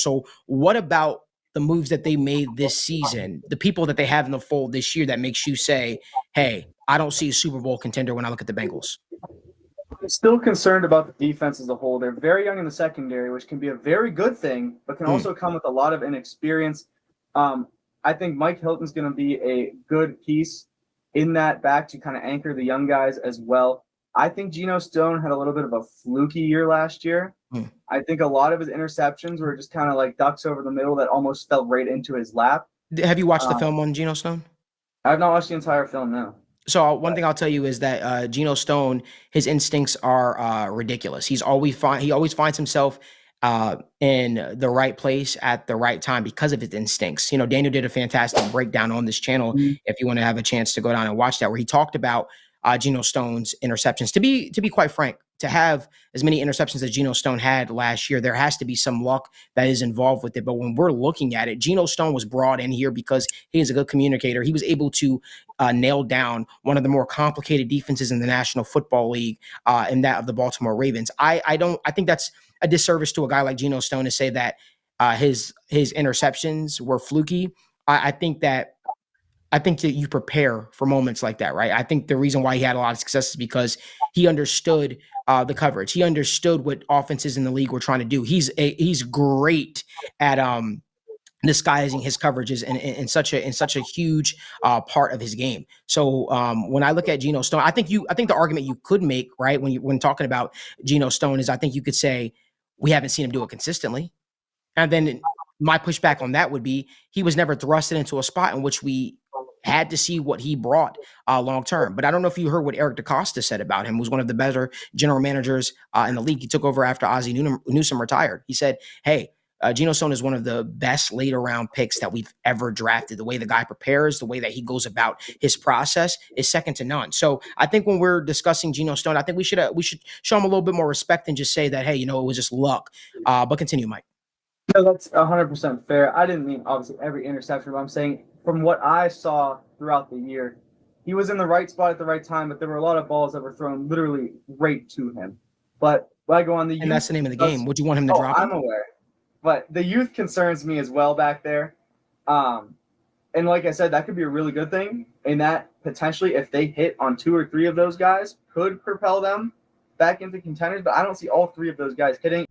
So what about the moves that they made this season, the people that they have in the fold this year that makes you say, hey, I don't see a Super Bowl contender when I look at the Bengals? I'm still concerned about the defense as a whole. They're very young in the secondary, which can be a very good thing, but can also come with a lot of inexperience. I think Mike Hilton's going to be a good piece in that back to kind of anchor the young guys as well. I think Geno Stone had a little bit of a fluky year last year. I think a lot of his interceptions were just kind of like ducks over the middle that almost fell right into his lap. Have you watched the film on Geno Stone? I've not watched the entire film, no. So one thing I'll tell you is that Geno Stone, his instincts are ridiculous. He always finds himself in the right place at the right time because of his instincts. You know, Daniel did a fantastic breakdown on this channel. If you want to have a chance to go down and watch that, where he talked about Geno Stone's interceptions. To be quite frank, to have as many interceptions as Geno Stone had last year, there has to be some luck that is involved with it. But when we're looking at it, Geno Stone was brought in here because he is a good communicator. He was able to nail down one of the more complicated defenses in the National Football League, and that of the Baltimore Ravens. I think that's a disservice to a guy like Geno Stone to say that his interceptions were fluky. I think that you prepare for moments like that, right? I think the reason why he had a lot of success is because he understood the coverage. He understood what offenses in the league were trying to do. He's great at disguising his coverages in such a huge part of his game. So when I look at Geno Stone, I think the argument you could make, right, when talking about Geno Stone, is I think you could say we haven't seen him do it consistently, and then my pushback on that would be he was never thrusted into a spot in which we had to see what he brought long term. But I don't know if you heard what Eric DeCosta said about him, who's one of the better general managers in the league. He took over after Ozzie Newsome retired. He said, hey, Geno Stone is one of the best later round picks that we've ever drafted. The way the guy prepares, the way that he goes about his process is second to none. So I think when we're discussing Geno Stone, I think we should show him a little bit more respect and just say that, hey, it was just luck. But continue, Mike. No, that's 100% fair. I didn't mean obviously every interception, but I'm saying from what I saw throughout the year, he was in the right spot at the right time, but there were a lot of balls that were thrown literally right to him. But I go on the youth, and that's the name of the game. Would you want him to drop? I'm aware, but the youth concerns me as well back there. And like I said, that could be a really good thing. And that potentially, if they hit on 2 or 3 of those guys, could propel them back into contenders. But I don't see all 3 of those guys hitting.